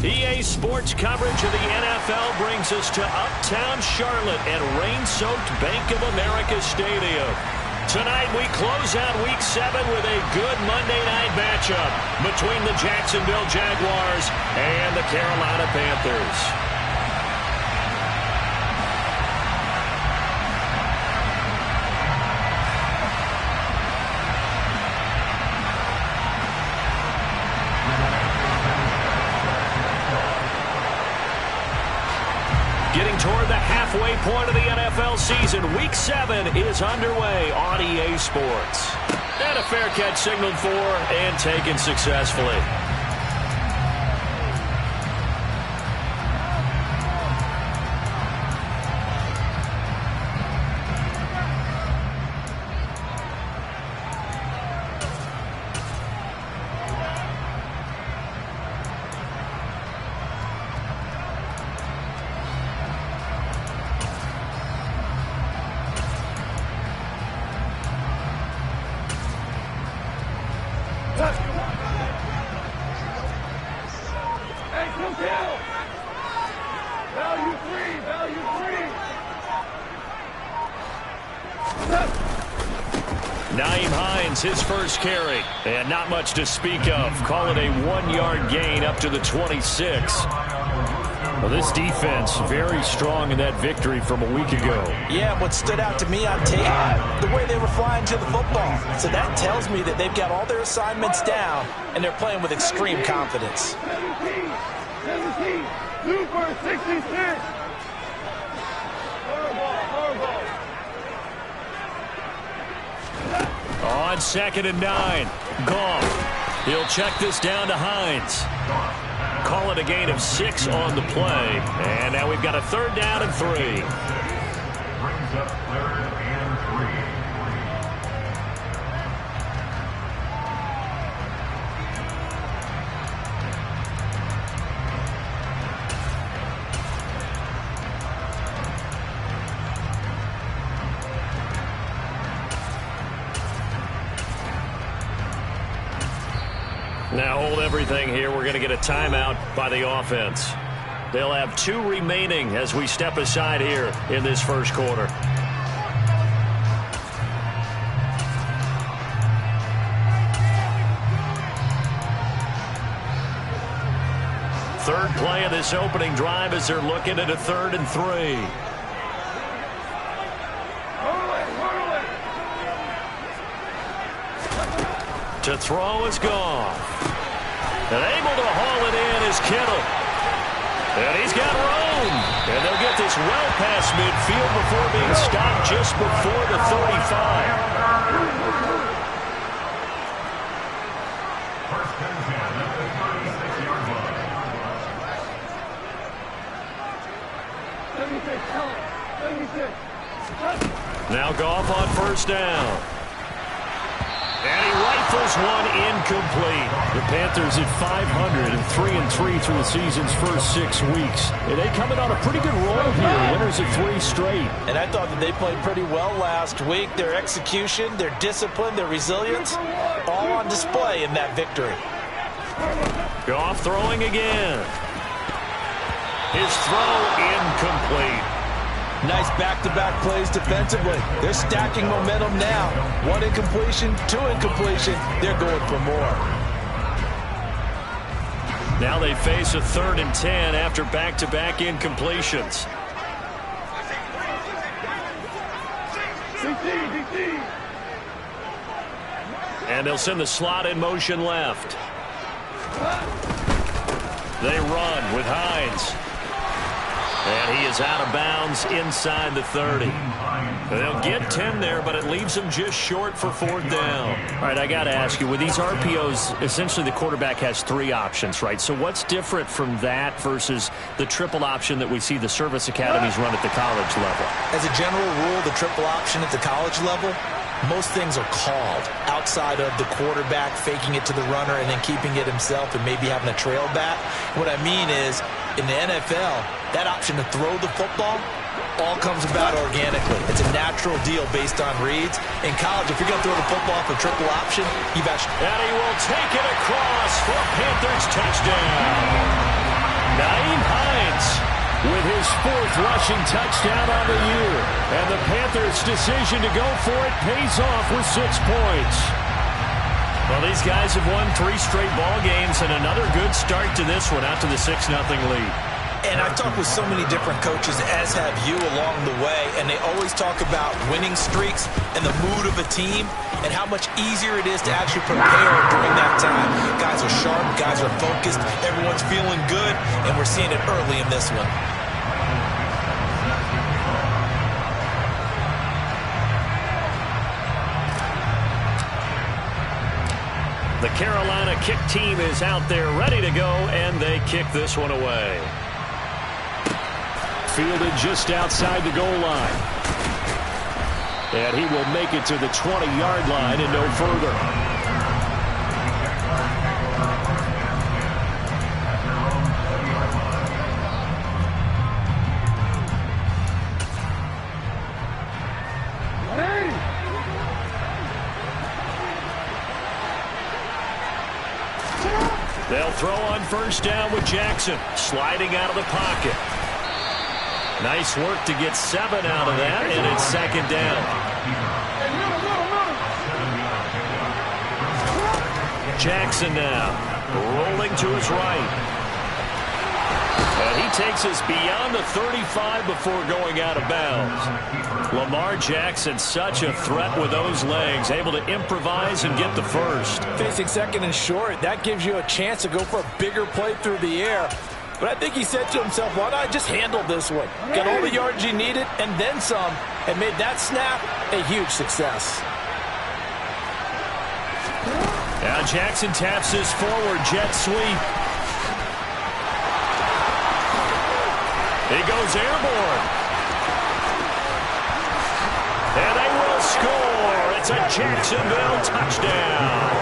EA Sports coverage of the NFL brings us to Uptown Charlotte at rain-soaked Bank of America Stadium. Tonight we close out Week 7 with a good Monday night matchup between the Jacksonville Jaguars and the Carolina Panthers. Getting toward the halfway point of the NFL season, Week 7 is underway on EA Sports. And a fair catch signaled for and taken successfully. His first carry, and not much to speak of. Call it a 1-yard gain up to the 26. Well, this defense very strong in that victory from a week ago. Yeah, what stood out to me on tape, the way they were flying to the football. So that tells me that they've got all their assignments down, and they're playing with extreme confidence. 17, 2 for 66. On 2nd and 9, Goff. He'll check this down to Hines. Call it a gain of 6 on the play. And now we've got a 3rd down and 3. Brings up 3rd and 3. Now hold everything here. We're going to get a timeout by the offense. They'll have 2 remaining as we step aside here in this first quarter. Third play of this opening drive as they're looking at a 3rd and 3. To throw is Goff. And able to haul it in is Kittle. And he's got room. And they'll get this well past midfield before being stopped just before the 35. First and 10 at the 36-yard line. Now Goff on 1st down. And he rifles one incomplete. The Panthers at 500 and 3-3 through the season's first 6 weeks. And they come in on a pretty good roll here. Winners of 3 straight. And I thought that they played pretty well last week. Their execution, their discipline, their resilience, all on display in that victory. Goff throwing again. His throw incomplete. Nice back-to-back plays defensively. They're stacking momentum now. 1 incompletion, 2 incompletion. They're going for more. Now they face a 3rd and 10 after back-to-back incompletions. And they'll send the slot in motion left. They run with Hines. And he is out of bounds inside the 30. They'll get 10 there, but it leaves them just short for 4th down. All right, I got to ask you, with these RPOs, essentially the quarterback has 3 options, right? So what's different from that versus the triple option that we see the service academies run at the college level? As a general rule, the triple option at the college level, most things are called outside of the quarterback faking it to the runner and then keeping it himself and maybe having a trail back. What I mean is, in the NFL, that option to throw the football, All comes about organically. It's a natural deal based on reads. In college, if you're going to throw the football for triple option, you've actually... And he will take it across for a Panthers touchdown. Nyheim Hines with his 4th rushing touchdown on the year. And the Panthers' decision to go for it pays off with 6 points. Well, these guys have won 3 straight ball games and another good start to this one out to the 6-0 lead. And I've talked with so many different coaches, as have you, along the way, and they always talk about winning streaks and the mood of a team and how much easier it is to actually prepare during that time. Guys are sharp, guys are focused, everyone's feeling good, and we're seeing it early in this one. The Carolina kick team is out there ready to go, and they kick this one away. Fielded just outside the goal line. And he will make it to the 20-yard line and no further. They'll throw on first down with Jackson, sliding out of the pocket. Nice work to get 7 out of that, and it's 2nd down. Jackson now, rolling to his right. And he takes us beyond the 35 before going out of bounds. Lamar Jackson, such a threat with those legs, able to improvise and get the first. Facing 2nd and short, that gives you a chance to go for a bigger play through the air. But I think he said to himself, why not just handle this one? Get all the yards you needed and then some, and made that snap a huge success. Now Jackson taps his forward jet sweep. He goes airborne. And they will score. It's a Jacksonville touchdown.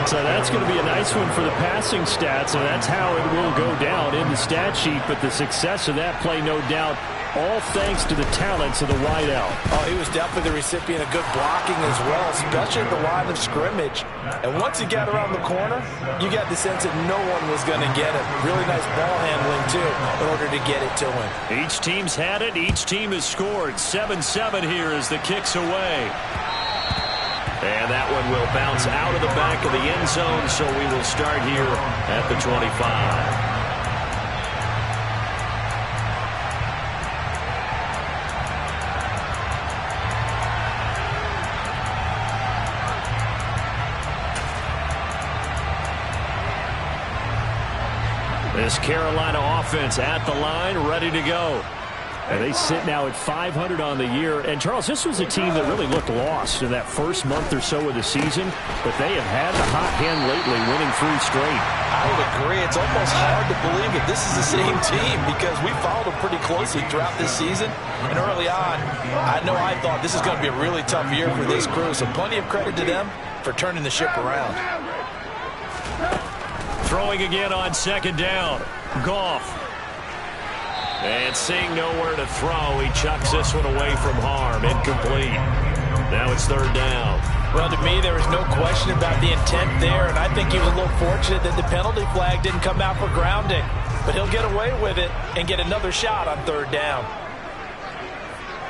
So that's going to be a nice one for the passing stats, and that's how it will go down in the stat sheet. But the success of that play, no doubt, all thanks to the talents of the wideout. Oh, he was definitely the recipient of good blocking as well, especially at the line of scrimmage. And once he got around the corner, you got the sense that no one was going to get him. Really nice ball handling, too, in order to get it to him. Each team's had it. Each team has scored. 7-7 here as the kick's away. And that one will bounce out of the back of the end zone, so we will start here at the 25. This Carolina offense at the line, ready to go. And they sit now at 500 on the year. And, Charles, this was a team that really looked lost in that first month or so of the season. But they have had the hot hand lately, winning 3 straight. I would agree. It's almost hard to believe that this is the same team because we followed them pretty closely throughout this season. And early on, I thought this is going to be a really tough year for this crew. So plenty of credit to them for turning the ship around. Throwing again on 2nd down. Goff. And seeing nowhere to throw, he chucks this one away from harm. Incomplete. Now it's 3rd down. Well, to me, there was no question about the intent there, and I think he was a little fortunate that the penalty flag didn't come out for grounding. But he'll get away with it and get another shot on 3rd down.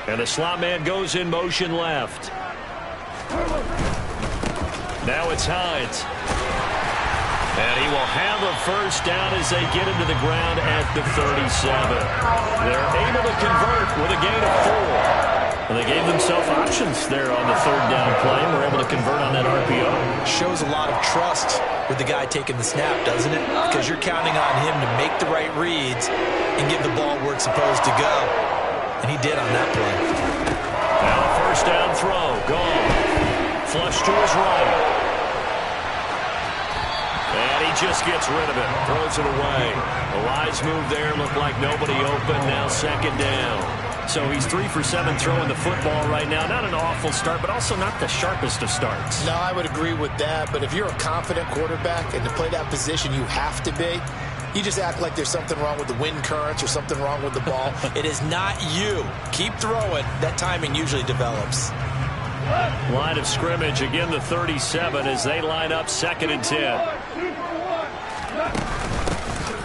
And the slot man goes in motion left. Now it's Hines. And he will have a first down as they get him to the ground at the 37. They're able to convert with a gain of 4. And they gave themselves options there on the 3rd down play and were able to convert on that RPO. Shows a lot of trust with the guy taking the snap, doesn't it? Because you're counting on him to make the right reads and give the ball where it's supposed to go. And he did on that play. Now a first down throw. Gone. Flush to his right. And he just gets rid of it. Throws it away. The wise move there. Looked like nobody open. Now 2nd down. So he's 3 for 7 throwing the football right now. Not an awful start, but also not the sharpest of starts. No, I would agree with that. But if you're a confident quarterback and to play that position, you have to be. You just act like there's something wrong with the wind currents or something wrong with the ball. It is not you. Keep throwing. That timing usually develops. Line of scrimmage, again the 37 as they line up 2nd and 10.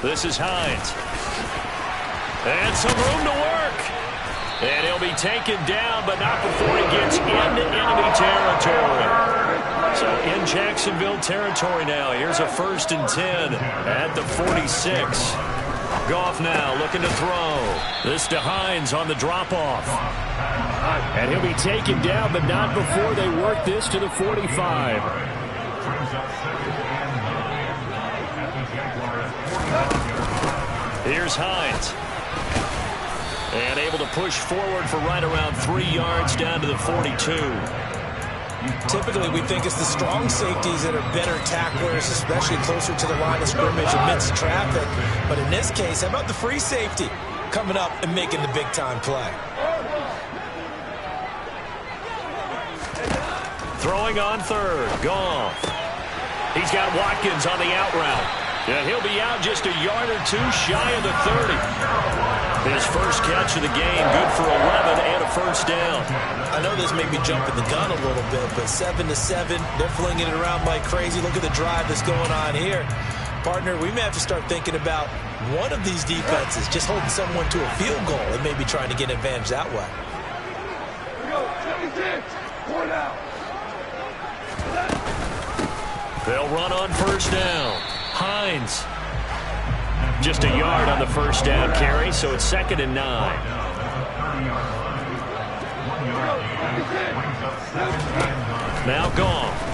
This is Hines. And some room to work. And he'll be taken down, but not before he gets into enemy territory. So in Jacksonville territory now. Here's a 1st and 10 at the 46. Goff now looking to throw. This to Hines on the drop-off. And he'll be taken down, but not before they work this to the 45. Here's Hines. And able to push forward for right around 3 yards down to the 42. Typically, we think it's the strong safeties that are better tacklers, especially closer to the line of scrimmage amidst traffic. But in this case, how about the free safety coming up and making the big-time play? Throwing on 3rd. Goff. He's got Watkins on the out route. And he'll be out just a yard or 2 shy of the 30. His first catch of the game, good for 11 and a 1st down. I know this may be jumping the gun a little bit, but 7-7, they're flinging it around like crazy. Look at the drive that's going on here. Partner, we may have to start thinking about one of these defenses just holding someone to a field goal and maybe trying to get an advantage that way. Here we go, 76, 4 down. They'll run on 1st down. Hines. Just a yard on the 1st down carry, so it's 2nd and 9. Now Goff.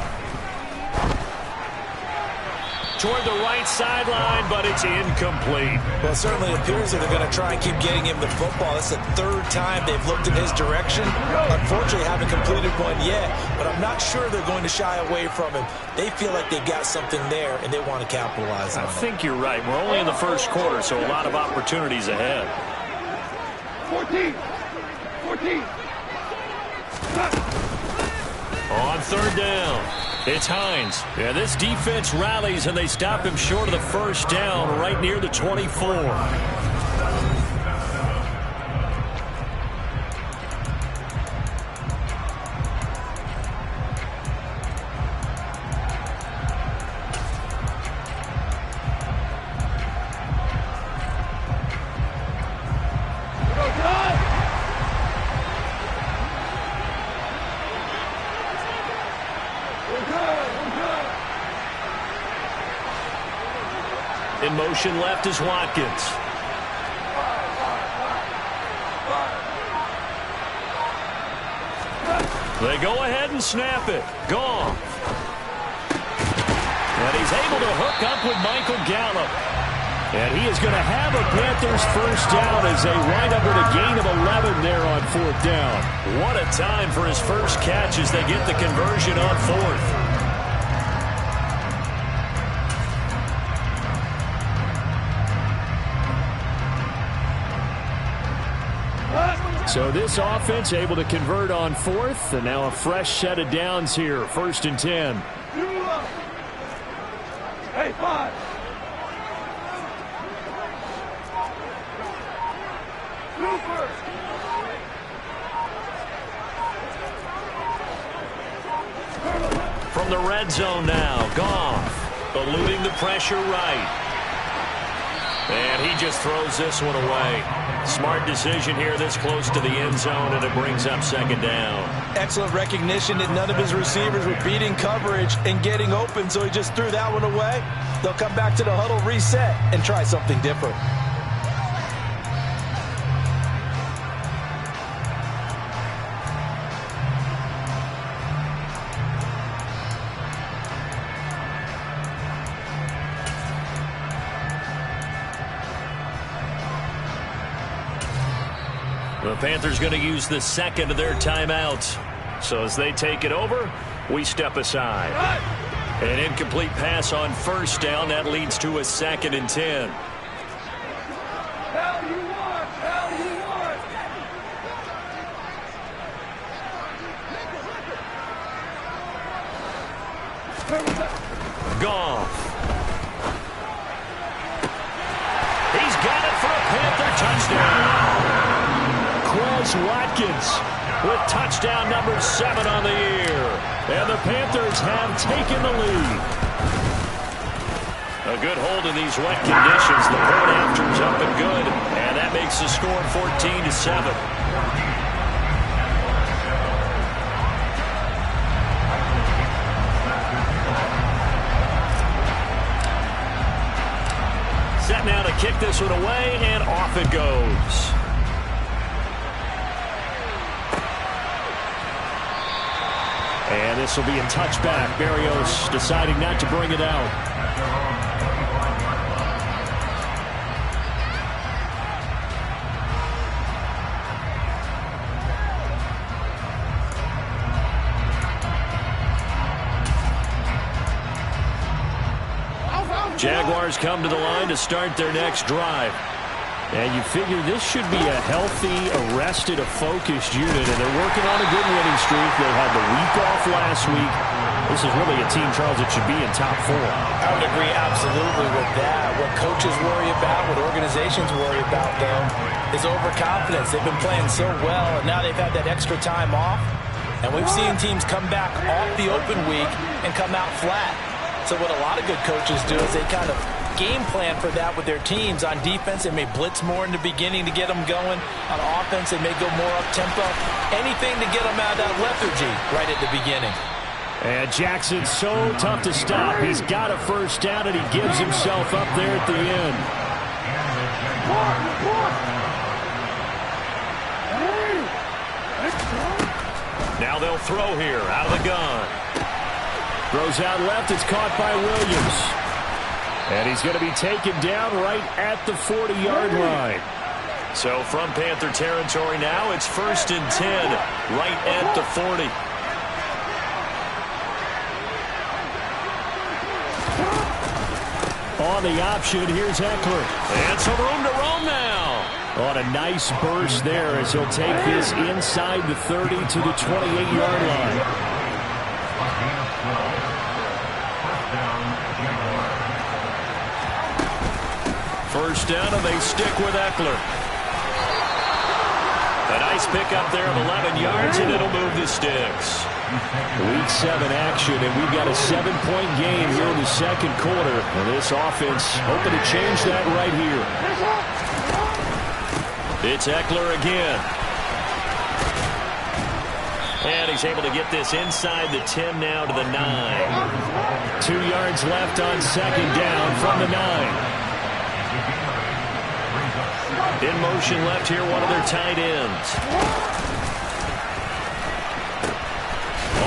Toward the right sideline, but it's incomplete. Well, it certainly appears that they're going to try and keep getting him the football. It's the 3rd time they've looked in his direction. Unfortunately, haven't completed one yet, but I'm not sure they're going to shy away from him. They feel like they've got something there, and they want to capitalize on it. I think you're right. We're only in the 1st quarter, so a lot of opportunities ahead. 14. On 3rd down, it's Hines. Yeah, this defense rallies, and they stop him short of the 1st down right near the 24. In motion left is Watkins. They go ahead and snap it. Goff. And he's able to hook up with Michael Gallup. And he is going to have a Panthers 1st down as they wind up with a gain of 11 there on 4th down. What a time for his first catch as they get the conversion on 4th. So this offense able to convert on 4th, and now a fresh set of downs here, 1st and 10. Hey, 5. From the red zone now, Goff eluding the pressure right. And he just throws this one away. Smart decision here this close to the end zone, and it brings up 2nd down. Excellent recognition that none of his receivers were beating coverage and getting open, so he just threw that one away. They'll come back to the huddle, reset, and try something different. The Panthers going to use the 2nd of their timeouts. So as they take it over, we step aside. An incomplete pass on 1st down. That leads to a 2nd and 10. Hell you want! Hell you want! Goff. Quez Watkins with touchdown number 7 on the year. And the Panthers have taken the lead. A good hold in these wet conditions. The point after is up and good. And that makes the score 14-7. Set now to kick this one away, and off it goes. And this will be a touchback. Barrios deciding not to bring it out. Jaguars come to the line to start their next drive. And you figure this should be a healthy, arrested, a focused unit, and they're working on a good winning streak. They had the week off last week. This is really a team, Charles, that should be in top 4. I would agree absolutely with that. What coaches worry about, what organizations worry about, though, is overconfidence. They've been playing so well, and now they've had that extra time off. And we've seen teams come back off the open week and come out flat. So what a lot of good coaches do is they kind of game plan for that with their teams. On defense, they may blitz more in the beginning to get them going. On offense, they may go more up-tempo. Anything to get them out of that lethargy right at the beginning. And Jackson's so tough to stop. He's got a first down, and he gives himself up there at the end. Now they'll throw here out of the gun. Throws out left. It's caught by Williams. And he's going to be taken down right at the 40-yard line. So from Panther territory now, it's 1st and 10 right at the 40. On the option, here's Eckler. And some room to roam now. On a nice burst there as he'll take this inside the 30 to the 28-yard line. First down, and they stick with Eckler. A nice pickup there of 11 yards, and it'll move the sticks. Week 7 action, and we've got a 7-point game here in the second quarter. And this offense hoping to change that right here. It's Eckler again. And he's able to get this inside the 10 now to the 9. 2 yards left on second down from the 9. In motion left here, one of their tight ends.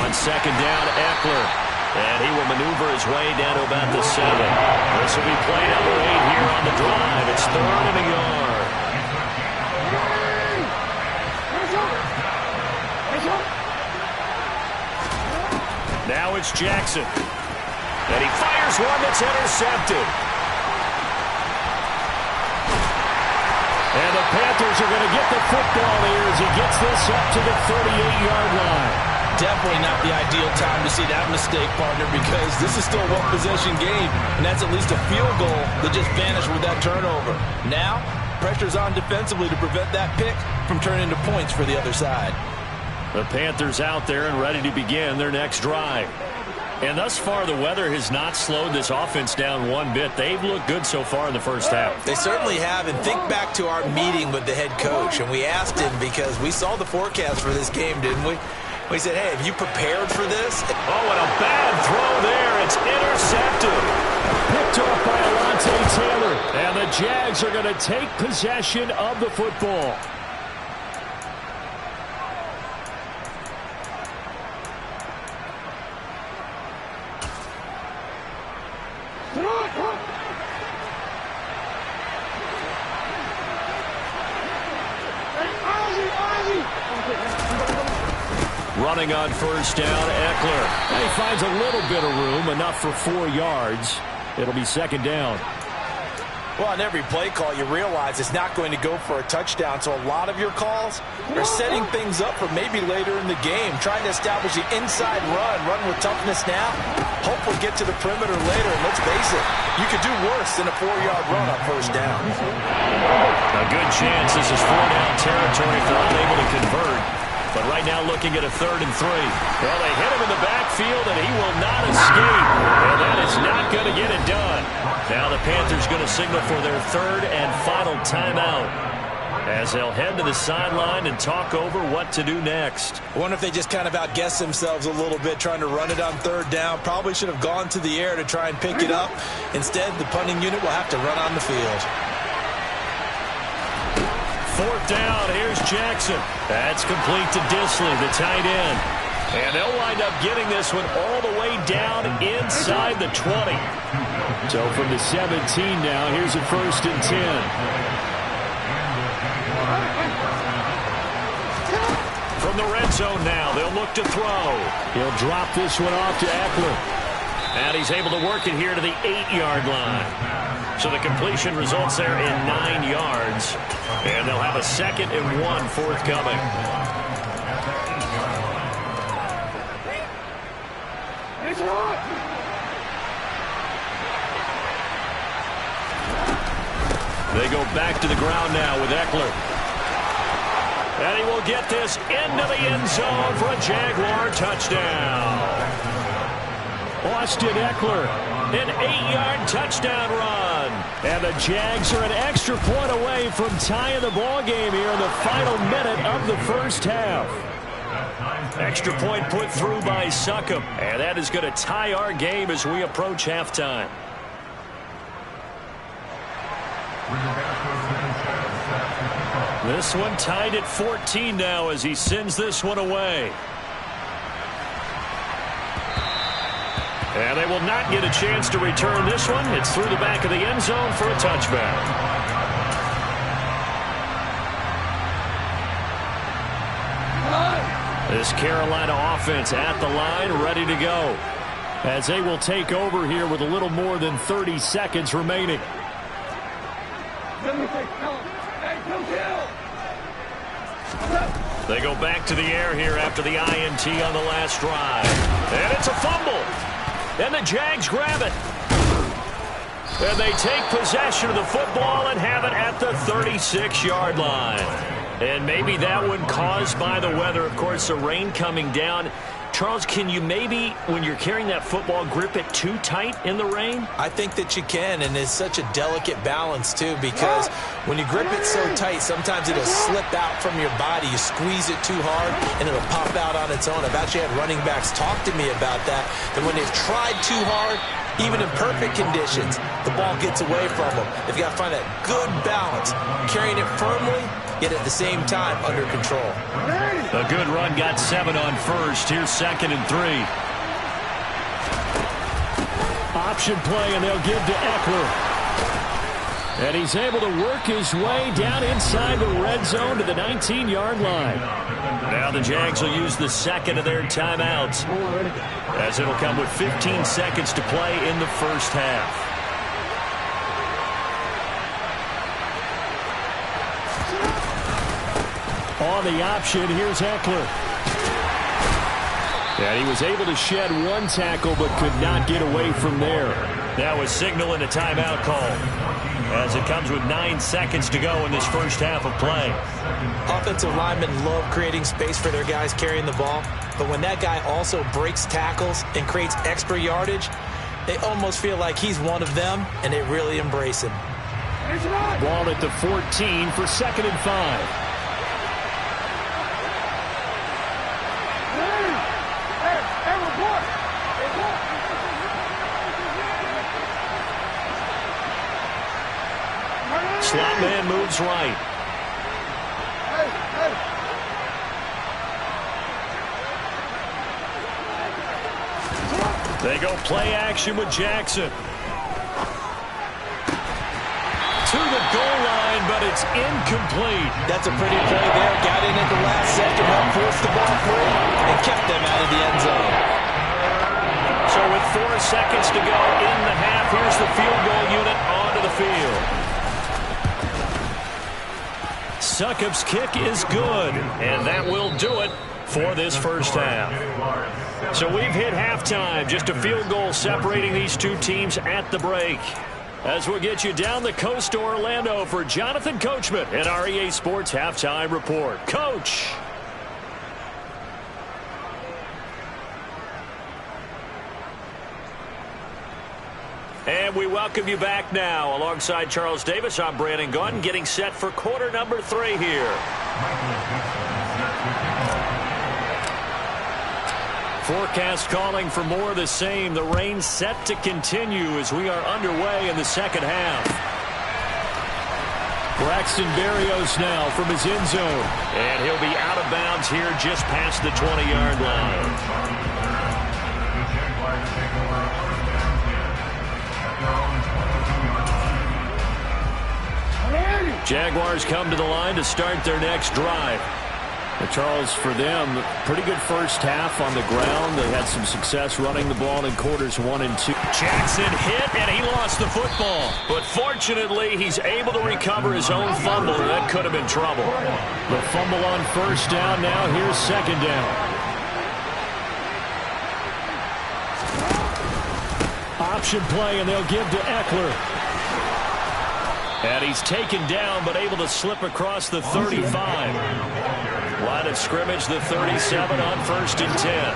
On second down, Eckler. And he will maneuver his way down to about the 7. This will be play number 8 here on the drive. It's 3rd and a yard. Now it's Jackson. And he fires one that's intercepted. And the Panthers are going to get the football here as he gets this up to the 38-yard line. Definitely not the ideal time to see that mistake, partner, because this is still a one-possession game, and that's at least a field goal that just vanished with that turnover. Now, pressure's on defensively to prevent that pick from turning into points for the other side. The Panthers out there and ready to begin their next drive. And thus far, the weather has not slowed this offense down one bit. They've looked good so far in the first half. They certainly have. And think back to our meeting with the head coach. And we asked him because we saw the forecast for this game, didn't we? We said, hey, have you prepared for this? Oh, and a bad throw there. It's intercepted. Picked off by Alontae Taylor. And the Jags are going to take possession of the football. Running on first down, Eckler. And he finds a little bit of room, enough for 4 yards. It'll be second down. Well, on every play call, you realize it's not going to go for a touchdown. So a lot of your calls are setting things up for maybe later in the game, trying to establish the inside run with toughness now. Hopefully get to the perimeter later. And let's face it, you could do worse than a 4-yard run on first down. A good chance this is 4-down territory if they're unable to convert. But right now looking at a 3rd and 3. Well, they hit him in the backfield, and he will not escape. And that is not going to get it done. Now the Panthers going to signal for their 3rd and final timeout as they'll head to the sideline and talk over what to do next. I wonder if they just kind of outguessed themselves a little bit trying to run it on 3rd down. Probably should have gone to the air to try and pick it up. Instead, the punting unit will have to run on the field. 4th down, here's Jackson. That's complete to Disley, the tight end. And they'll wind up getting this one all the way down inside the 20. So from the 17 now, here's a 1st and 10. From the red zone now, they'll look to throw. He'll drop this one off to Eckler. And he's able to work it here to the 8-yard line. So the completion results there in 9 yards. And they'll have a 2nd and 1 forthcoming. They go back to the ground now with Eckler. And he will get this into the end zone for a Jaguar touchdown. Austin Eckler, an 8-yard touchdown run. And the Jags are an extra point away from tying the ball game here in the final minute of the first half. Extra point put through by Succop. And that is going to tie our game as we approach halftime. This one tied at 14 now as he sends this one away. And they will not get a chance to return this one. It's through the back of the end zone for a touchback. This Carolina offense at the line, ready to go. As they will take over here with a little more than 30 seconds remaining. They go back to the air here after the INT on the last drive. And it's a fumble. And the Jags grab it. And they take possession of the football and have it at the 36-yard line. And maybe that one caused by the weather. Of course, the rain coming down. Charles, can you maybe, when you're carrying that football, grip it too tight in the rain? I think that you can, and it's such a delicate balance, too, because when you grip it so tight, sometimes it'll slip out from your body. You squeeze it too hard, and it'll pop out on its own. I've actually had running backs talk to me about that when they've tried too hard, even in perfect conditions, the ball gets away from them. They've got to find that good balance, carrying it firmly, yet at the same time under control. A good run, got 7 on first. Here's 2nd and 3. Option play, and they'll give to Eckler. And he's able to work his way down inside the red zone to the 19-yard line. Now the Jags will use the 2nd of their timeouts, as it'll come with 15 seconds to play in the first half. On the option, here's Eckler. And he was able to shed one tackle but could not get away from there. Now a signal and a timeout call, as it comes with 9 seconds to go in this first half of play. Offensive linemen love creating space for their guys carrying the ball, but when that guy also breaks tackles and creates extra yardage, they almost feel like he's one of them, and they really embrace him. Ball at the 14 for 2nd and 5. Slot man moves right. They go play action with Jackson. To the goal line, but it's incomplete. That's a pretty play there. Got in at the last second, helped force the ball free, and kept them out of the end zone. So with 4 seconds to go in the half, here's the field goal unit onto the field. Succop's kick is good, and that will do it for this first half. So we've hit halftime, just a field goal separating these two teams at the break. As we'll get you down the coast to Orlando for Jonathan Coachman at our EA Sports Halftime Report. Coach. And we welcome you back now. Alongside Charles Davis, I'm Brandon Gunn, getting set for quarter number 3 here. Forecast calling for more of the same. The rain set to continue as we are underway in the second half. Braxton Berrios now from his end zone. And he'll be out of bounds here just past the 20-yard line. Jaguars come to the line to start their next drive. Charles, for them, pretty good first half on the ground. They had some success running the ball in quarters 1 and 2. Jackson hit, and he lost the football. But fortunately, he's able to recover his own fumble, and that could have been trouble. The fumble on first down now. Here's second down. Option play, and they'll give to Eckler. And he's taken down, but able to slip across the 35. Line of scrimmage, the 37 on 1st and 10.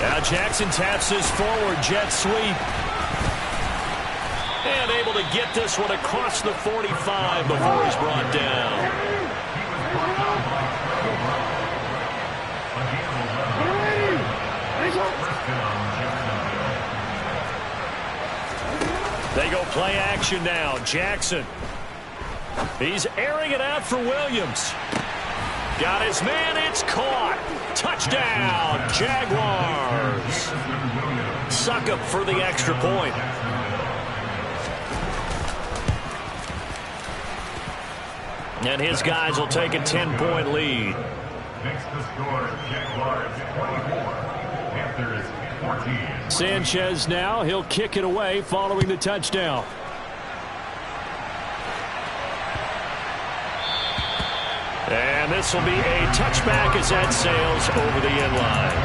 Now Jackson taps his forward jet sweep. And able to get this one across the 45 before he's brought down. They go play action now. Jackson. He's airing it out for Williams. Got his man. It's caught. Touchdown, Jaguars. Succop for the extra point. And his guys will take a 10-point lead. Makes the score Jaguars 24, Panthers 14. Sanchez now. He'll kick it away following the touchdown. And this will be a touchback as that sails over the end line.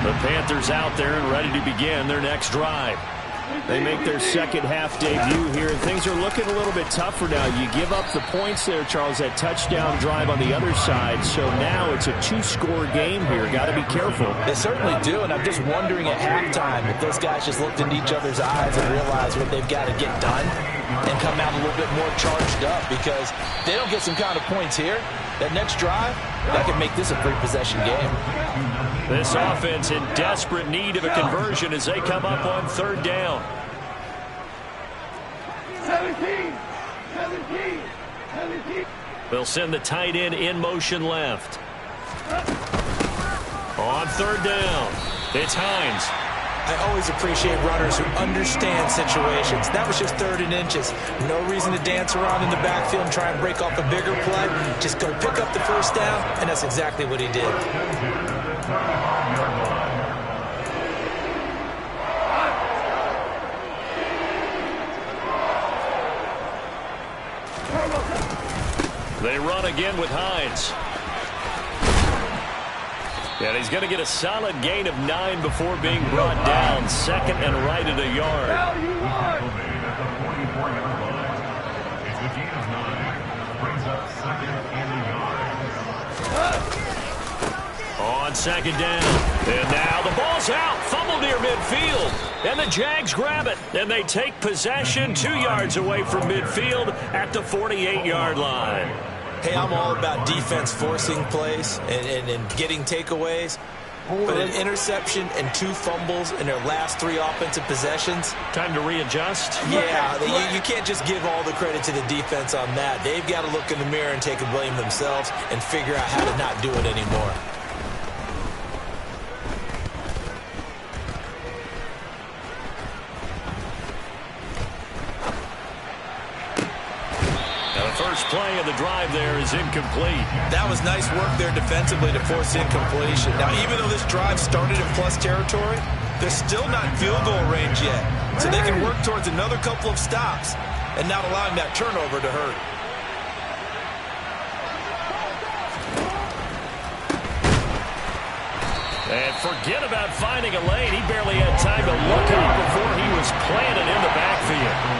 The Panthers out there and ready to begin their next drive. They make their second half debut here, and things are looking a little bit tougher now. You give up the points there, Charles, that touchdown drive on the other side. So now it's a 2-score game here. Got to be careful. They certainly do, and I'm just wondering at halftime if those guys just looked into each other's eyes and realized what they've got to get done and come out a little bit more charged up, because if they don't get some kind of points here, that next drive, that could make this a 3-possession game. This offense in desperate need of a conversion as they come up on 3rd down. 17. They'll send the tight end in motion left. On 3rd down, it's Hines. I always appreciate runners who understand situations. That was just 3rd and inches. No reason to dance around in the backfield and try and break off a bigger play. Just go pick up the first down, and that's exactly what he did. They run again with Hines. And he's going to get a solid gain of 9 before being brought down. 2nd and right at a yard. It's a gain of 9. Brings up 2nd and a yard. On 2nd down. And now the ball's out. Fumble near midfield. And the Jags grab it. And they take possession 2 yards away from midfield at the 48-yard line. Hey, I'm all about defense forcing plays and getting takeaways. But an interception and 2 fumbles in their last 3 offensive possessions. Time to readjust? Yeah, you can't just give all the credit to the defense on that. They've got to look in the mirror and take a blame themselves and figure out how to not do it anymore. first play of the drive there is incomplete. That was nice work there defensively to force incompletion. Now, even though this drive started in plus territory, they're still not in field goal range yet. So they can work towards another couple of stops and not allowing that turnover to hurt. And forget about finding a lane. He barely had time to look up before he was planted in the backfield.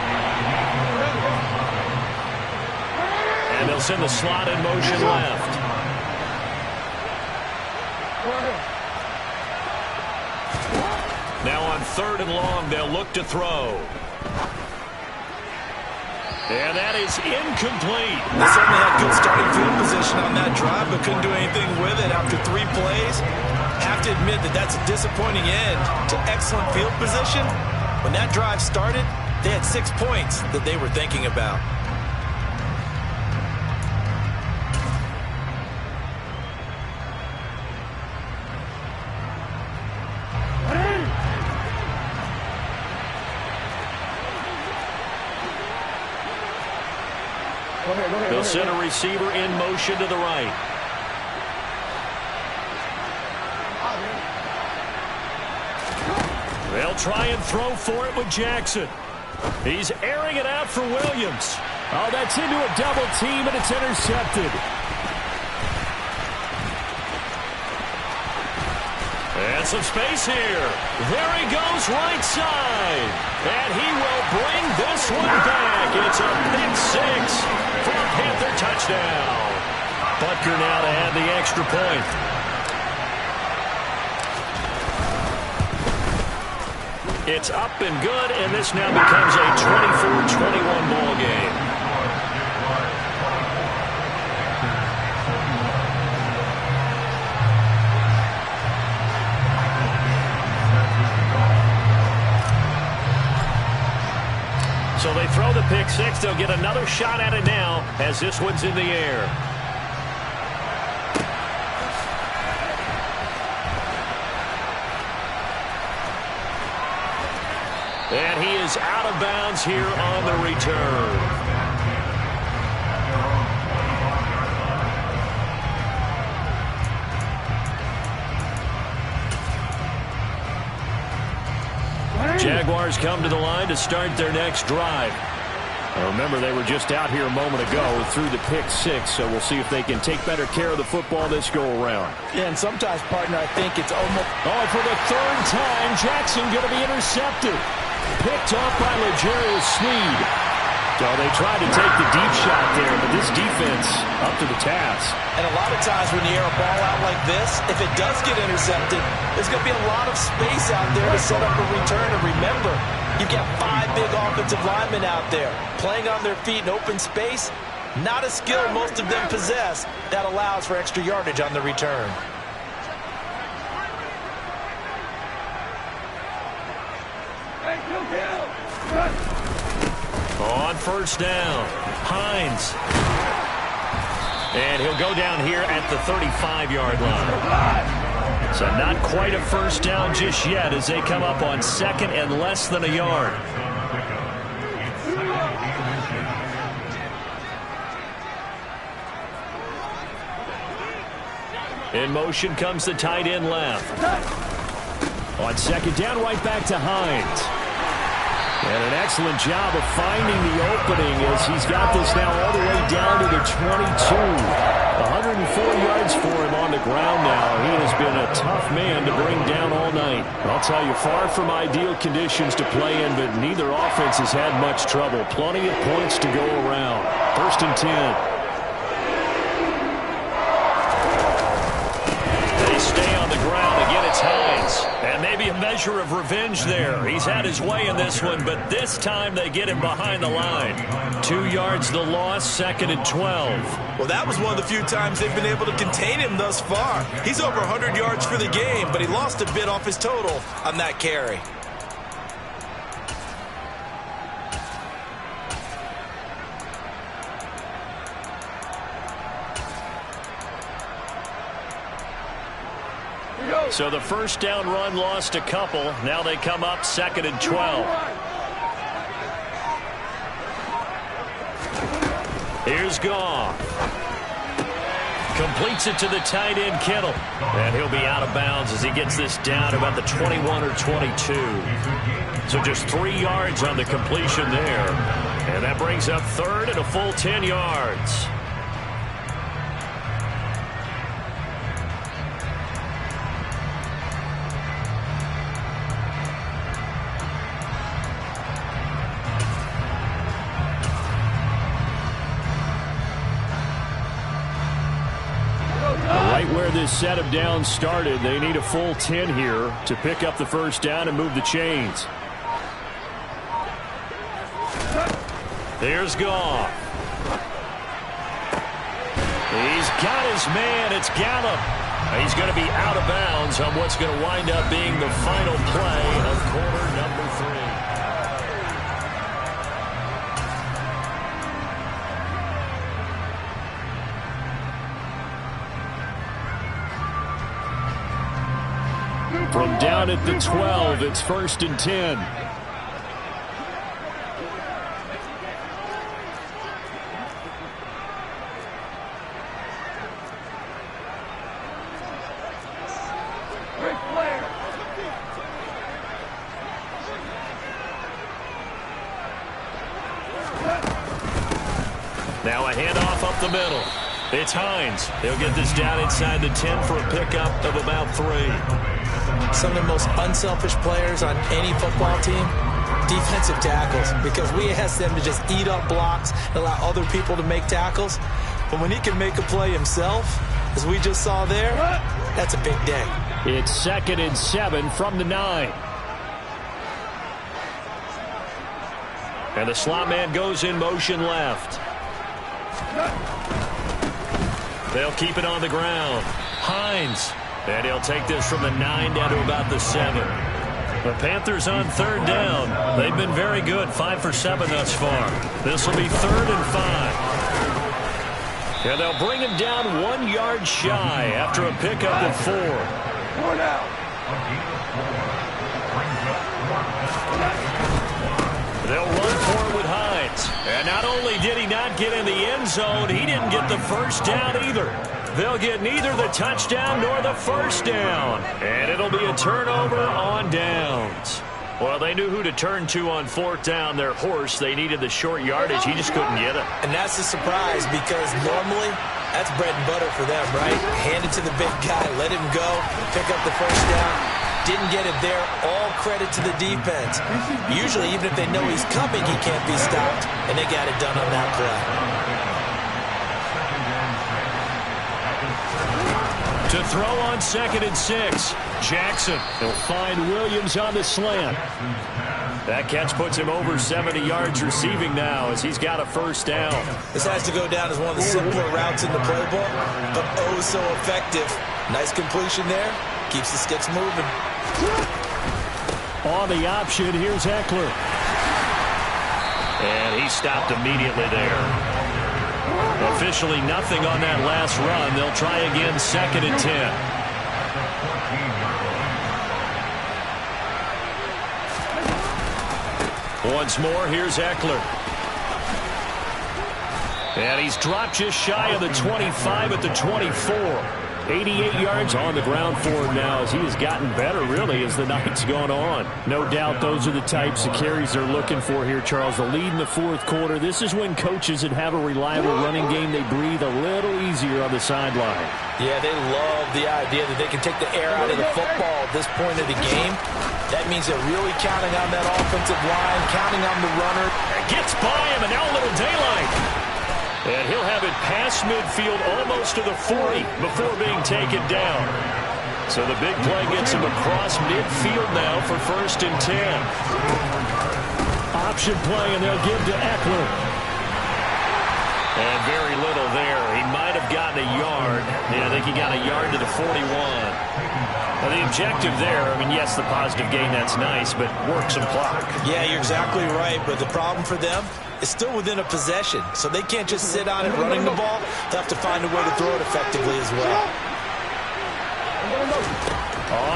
And they'll send the slot in motion left. Now on 3rd and long, they'll look to throw. And that is incomplete. They certainly had good starting field position on that drive, but couldn't do anything with it after 3 plays. Have to admit that that's a disappointing end to excellent field position. When that drive started, they had 6 points that they were thinking about. They'll send a receiver in motion to the right. They'll try and throw for it with Jackson. He's airing it out for Williams. Oh, that's into a double team, and it's intercepted. And some space here. There he goes, right side. And he will bring this one back. It's a pick 6 for a Panther touchdown. Butker now to add the extra point. It's up and good, and this now becomes a 24-21 ball game. So they throw the pick 6. They'll get another shot at it now as this one's in the air. And he is out of bounds here on the return. Jaguars come to the line to start their next drive. Remember, they were just out here a moment ago through the pick 6, so we'll see if they can take better care of the football this go-around. Yeah, and sometimes, partner, I think it's almost... Oh, for the 3rd time, Jackson going to be intercepted. Picked off by L'Jarius Sneed. So they tried to take the deep shot there, but this defense up to the task. And a lot of times when you air a ball out like this, if it does get intercepted, there's going to be a lot of space out there to set up a return. And remember, you've got 5 big offensive linemen out there playing on their feet in open space. Not a skill most of them possess that allows for extra yardage on the return. On 1st down, Hines. And he'll go down here at the 35-yard line. So not quite a 1st down just yet as they come up on 2nd and less than a yard. In motion comes the tight end left. On 2nd down, right back to Hines. And an excellent job of finding the opening as he's got this now all the way down to the 22. 104 yards for him on the ground now. He has been a tough man to bring down all night. I'll tell you, far from ideal conditions to play in, but neither offense has had much trouble. Plenty of points to go around. 1st and 10. Stay on the ground. Again, it's Hines. And maybe a measure of revenge there. He's had his way in this one, but this time they get him behind the line. 2 yards the loss, 2nd and 12. Well, that was one of the few times they've been able to contain him thus far. He's over 100 yards for the game, but he lost a bit off his total on that carry. So the 1st down run lost a couple. Now they come up 2nd and 12. Here's Goff. Completes it to the tight end, Kittle. And he'll be out of bounds as he gets this down about the 21 or 22. So just 3 yards on the completion there. And that brings up third and a full 10 yards. Right where this set of downs started, they need a full 10 here to pick up the first down and move the chains. Here's Goff. He's got his man. It's Gallup. He's going to be out of bounds on what's going to wind up being the final play of quarter number 3. From down at the 12, it's 1st and 10. Great player. Now a handoff up the middle. It's Hines. He'll get this down inside the 10 for a pickup of about 3. Some of the most unselfish players on any football team, defensive tackles, because we ask them to just eat up blocks and allow other people to make tackles. But when he can make a play himself, as we just saw there, that's a big day. It's 2nd and 7 from the 9. And the slot man goes in motion left. They'll keep it on the ground. Hines. And he'll take this from the 9 down to about the 7. The Panthers on 3rd down. They've been very good, 5 for 7 thus far. This will be 3rd and 5. And they'll bring him down 1 yard shy after a pickup of 4. 4 down. They'll run for it with Hines. And not only did he not get in the end zone, he didn't get the first down either. They'll get neither the touchdown nor the first down. And it'll be a turnover on downs. Well, they knew who to turn to on 4th down. Their horse, they needed the short yardage. He just couldn't get it. And that's a surprise because normally that's bread and butter for them, right? Hand it to the big guy, let him go, pick up the first down. Didn't get it there. All credit to the defense. Usually, even if they know he's coming, he can't be stopped. And they got it done on that play. To throw on 2nd and 6. Jackson. He'll find Williams on the slant. That catch puts him over 70 yards receiving now as he's got a first down. This has to go down as one of the simpler routes in the playbook, but oh so effective. Nice completion there. Keeps the sticks moving. On the option, here's Eckler. And he stopped immediately there. Officially nothing on that last run. They'll try again 2nd and 10. Once more, here's Eckler. And he's dropped just shy of the 25 at the 24. 88 yards on the ground for him now as he has gotten better, really, as the night's gone on. No doubt those are the types of carries they're looking for here, Charles. The lead in the 4th quarter. This is when coaches that have a reliable running game, they breathe a little easier on the sideline. Yeah, they love the idea that they can take the air out of the football at this point of the game. That means they're really counting on that offensive line, counting on the runner. Gets by him, and now a little daylight. And he'll have it past midfield almost to the 40 before being taken down. So the big play gets him across midfield now for 1st and 10. Option play, and they'll give to Eckler. And very little there. He might have gotten a yard. Yeah, I think he got a yard to the 41. Well, the objective there, I mean, yes, the positive gain, that's nice, but work some clock. Yeah, you're exactly right, but the problem for them is still within a possession, so they can't just sit on it running the ball. They'll have to find a way to throw it effectively as well.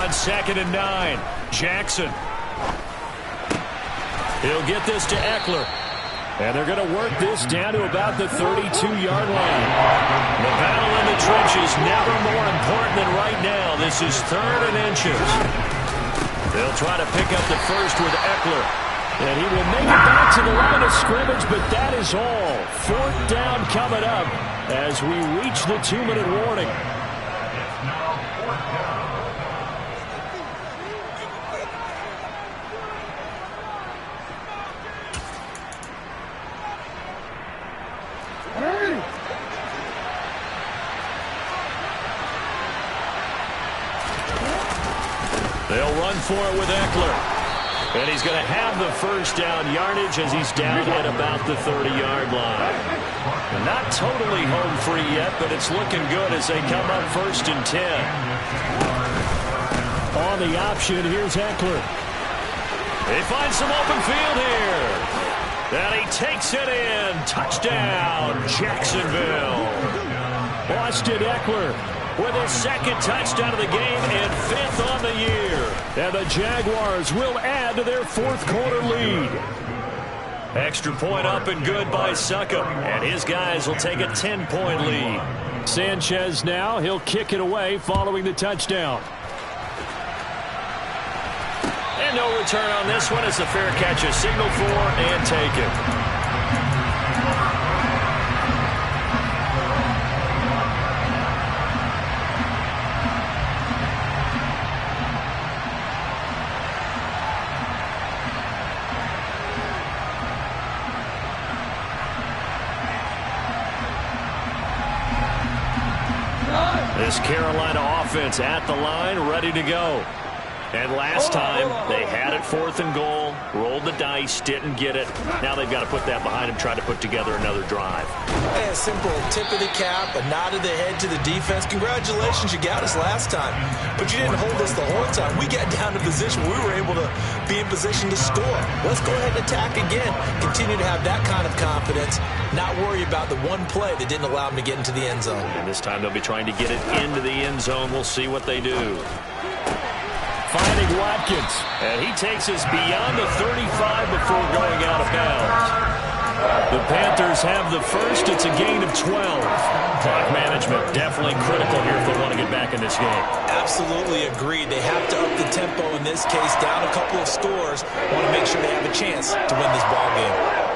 On 2nd and 9, Jackson. He'll get this to Eckler. And they're going to work this down to about the 32-yard line. The battle in the trenches never more important than right now. This is 3rd and inches. They'll try to pick up the first with Eckler. And he will make it back to the line of scrimmage, but that is all. 4th down coming up as we reach the 2-minute warning. They'll run for it with Eckler. And he's going to have the first down yardage as he's down at about the 30-yard line. Not totally home free yet, but it's looking good as they come up 1st and 10. On the option, here's Eckler. They find some open field here. And he takes it in. Touchdown, Jacksonville. Austin Eckler with his 2nd touchdown of the game and 5th on the year. And the Jaguars will add to their 4th quarter lead. Extra point up and good by Succop. And his guys will take a 10-point lead. Sanchez now, he'll kick it away following the touchdown. And no return on this one as the fair catch is signaled for and taken. This Carolina offense at the line, ready to go. And last time, they had it 4th and goal, rolled the dice, didn't get it. Now they've got to put that behind them, try to put together another drive. A simple tip of the cap, a nod of the head to the defense. Congratulations, you got us last time. But you didn't hold us the whole time. We got down to position where we were able to be in position to score. Let's go ahead and attack again. Continue to have that kind of confidence. Not worry about the one play that didn't allow them to get into the end zone. And this time they'll be trying to get it into the end zone. We'll see what they do. Finding Watkins. And he takes us beyond the 35 before going out of bounds. The Panthers have the first. It's a gain of 12. Clock management definitely critical here if they want to get back in this game. Absolutely agreed. They have to up the tempo in this case, down a couple of scores. Want to make sure they have a chance to win this ball game.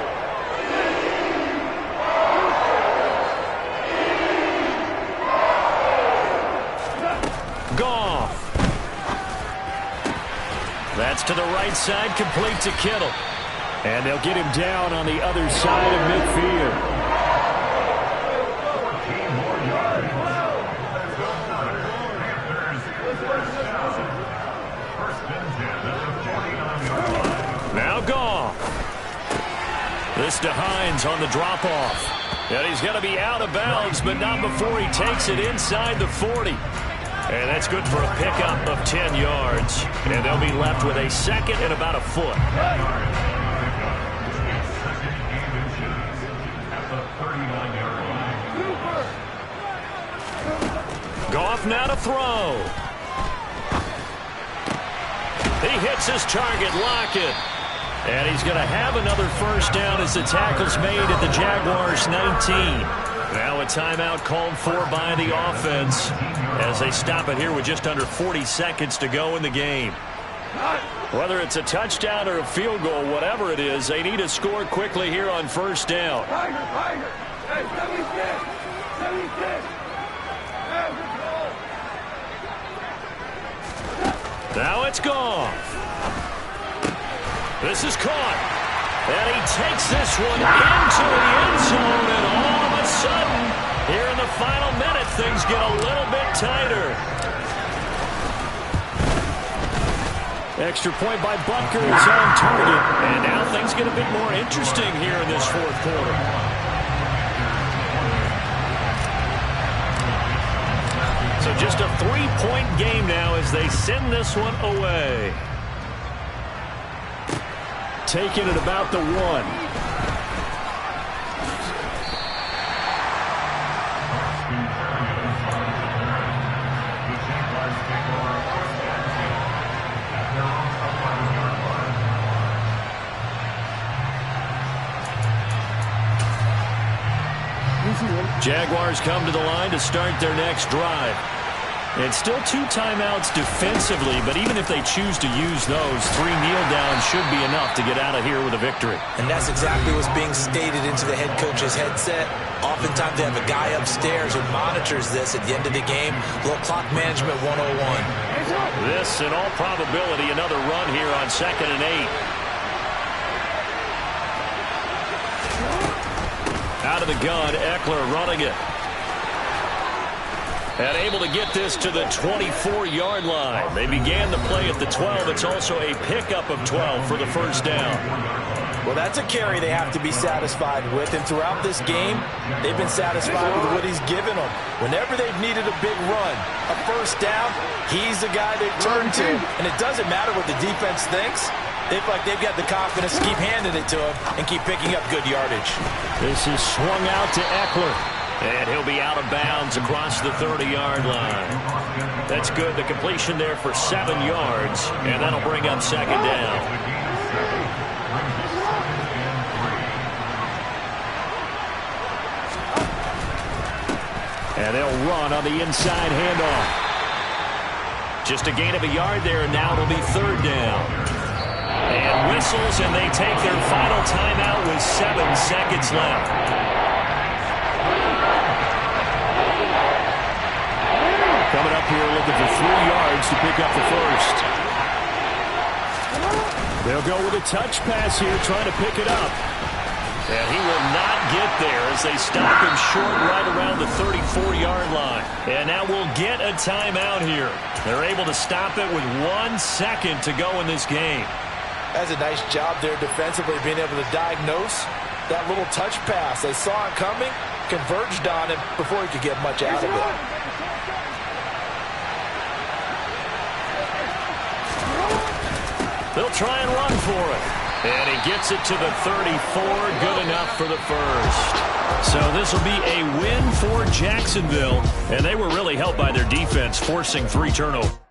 That's to the right side, complete to Kittle. And they'll get him down on the other side of midfield. Now Goff. This to Hines on the drop-off. And he's going to be out of bounds, but not before he takes it inside the 40. And that's good for a pickup of 10 yards. And they'll be left with a 2nd and about a foot. Goff now to throw. He hits his target, Lockett. And he's going to have another first down as the tackle's made at the Jaguars' 19. Now a timeout called for by the offense as they stop it here with just under 40 seconds to go in the game. Whether it's a touchdown or a field goal, whatever it is, they need to score quickly here on first down. Hey, 76. Now it's gone. This is caught. And he takes this one into the end zone, and all of a sudden, here in the final minute, things get a little bit tighter. Extra point by Butker is on target. And now things get a bit more interesting here in this 4th quarter. So just a 3-point game now as they send this one away. Taken at about the 1. Jaguars come to the line to start their next drive. It's still 2 timeouts defensively, but even if they choose to use those, 3 kneel downs should be enough to get out of here with a victory. And that's exactly what's being stated into the head coach's headset. Oftentimes they have a guy upstairs who monitors this at the end of the game. Little clock management 101. This, in all probability, another run here on 2nd and 8. Out of the gun, Eckler running it. And able to get this to the 24-yard line. They began the play at the 12. It's also a pickup of 12 for the first down. Well, that's a carry they have to be satisfied with. And throughout this game, they've been satisfied with what he's given them. Whenever they've needed a big run, a first down, he's the guy they turn to. And it doesn't matter what the defense thinks. They feel like they've got the confidence to keep handing it to him and keep picking up good yardage. This is swung out to Eckler. And he'll be out of bounds across the 30-yard line. That's good. The completion there for 7 yards. And that'll bring up 2nd down. And they'll run on the inside handoff. Just a gain of a yard there, and now it'll be 3rd down. And whistles, and they take their final timeout with 7 seconds left. Coming up here looking for 3 yards to pick up the first. They'll go with a touch pass here, trying to pick it up. And he will not get there as they stop him short right around the 34-yard line. And now we'll get a timeout here. They're able to stop it with 1 second to go in this game. That's a nice job there defensively, being able to diagnose that little touch pass. They saw it coming, converged on him before he could get much out of it. They'll try and run for it. And he gets it to the 34. Good enough for the first. So this will be a win for Jacksonville. And they were really helped by their defense, forcing 3 turnovers.